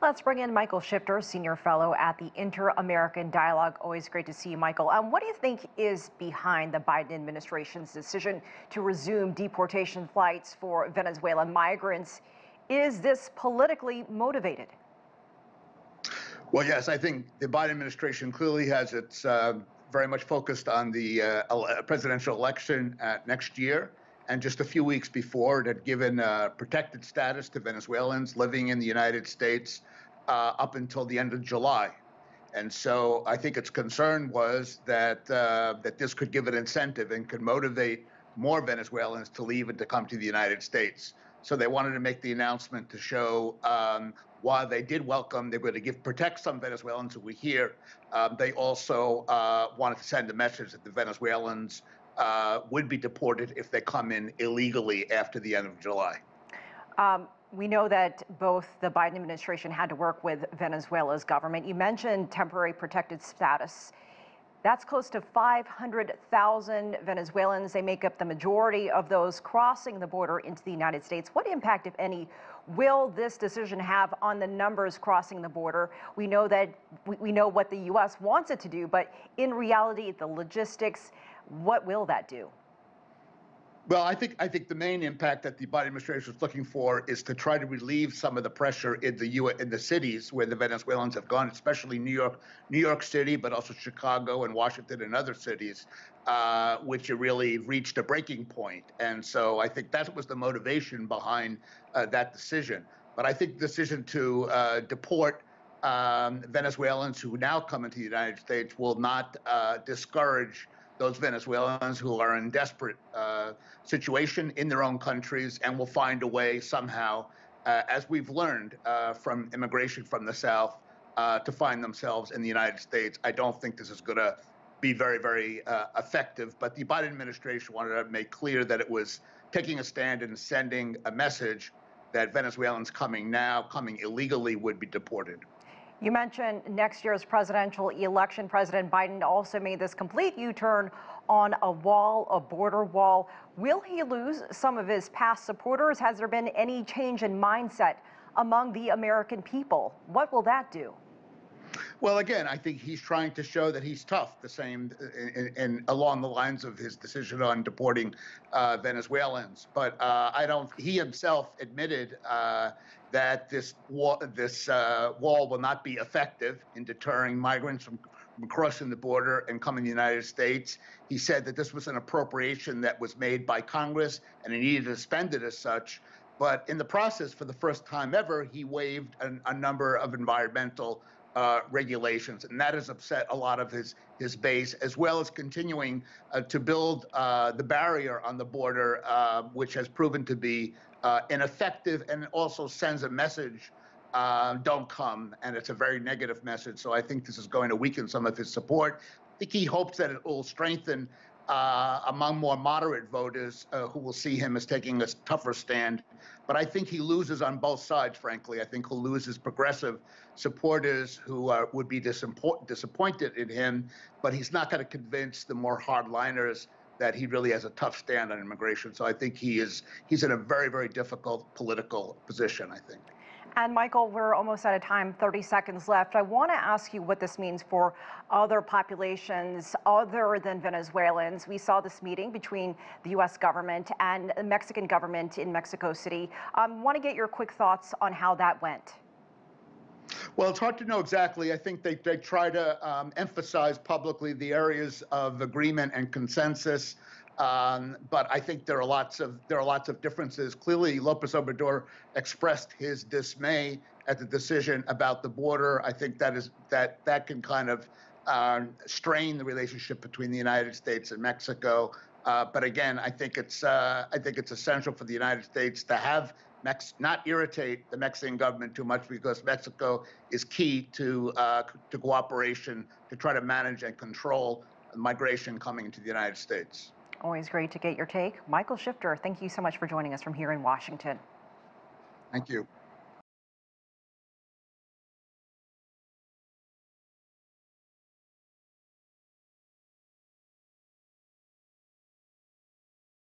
Let's bring in Michael Shifter, Senior Fellow at the Inter-American Dialogue. Always great to see you, Michael. What do you think is behind the Biden administration's decision to resume deportation flights for Venezuelan migrants? Is this politically motivated? Well, yes, I think the Biden administration clearly has its very much focused on the presidential election next year. And just a few weeks before, it had given protected status to Venezuelans living in the United States up until the end of July. And so I think its concern was that this could give an incentive and could motivate more Venezuelans to leave and to come to the United States. So they wanted to make the announcement to show while they did welcome, they were going to protect some Venezuelans who were here. They also wanted to send a message that the Venezuelans would be deported if they come in illegally after the end of July. We know that both the Biden administration had to work with Venezuela's government. You mentioned temporary protected status. That's close to 500,000 Venezuelans. They make up the majority of those crossing the border into the United States. What impact, if any, will this decision have on the numbers crossing the border? We know that we know what the U.S. wants it to do, but in reality, the logistics, what will that do? Well, I think the main impact that the Biden administration is looking for is to try to relieve some of the pressure in the cities where the Venezuelans have gone, especially New York City, but also Chicago and Washington and other cities, which have really reached a breaking point. And so I think that was the motivation behind that decision. But I think the decision to deport Venezuelans who now come into the United States will not discourage those Venezuelans who are in desperate situation in their own countries and will find a way somehow, as we've learned from immigration from the South, to find themselves in the United States. I don't think this is going to be very, very effective, but the Biden administration wanted to make clear that it was taking a stand and sending a message that Venezuelans coming illegally would be deported. You mentioned next year's presidential election. President Biden also made this complete U-turn on a border wall. Will he lose some of his past supporters? Has there been any change in mindset among the American people? What will that do? Well, again, I think he's trying to show that he's tough, the same and along the lines of his decision on deporting Venezuelans. But he himself admitted that this wall will not be effective in deterring migrants from crossing the border and coming to the United States. He said that this was an appropriation that was made by Congress and he needed to spend it as such. But in the process, for the first time ever, he waived a number of environmental regulations, and that has upset a lot of his base, as well as continuing to build the barrier on the border, which has proven to be ineffective and also sends a message, don't come, and it's a very negative message. So I think this is going to weaken some of his support. I think he hopes that it will strengthen among more moderate voters who will see him as taking a tougher stand. But I think he loses on both sides, frankly. I think he'll lose his progressive supporters who would be disappointed in him, but he's not going to convince the more hardliners that he really has a tough stand on immigration. So I think he's in a very, very difficult political position, I think. And Michael, we're almost out of time, 30 seconds left. I want to ask you what this means for other populations other than Venezuelans. We saw this meeting between the U.S. government and the Mexican government in Mexico City. Want to get your quick thoughts on how that went. Well, it's hard to know exactly. I think they try to emphasize publicly the areas of agreement and consensus. But I think there are lots of differences. Clearly, López Obrador expressed his dismay at the decision about the border. I think that can kind of strain the relationship between the United States and Mexico. But again, I think it's essential for the United States to have not irritate the Mexican government too much, because Mexico is key to cooperation to try to manage and control migration coming into the United States. Always great to get your take. Michael Shifter, thank you so much for joining us from here in Washington. Thank you.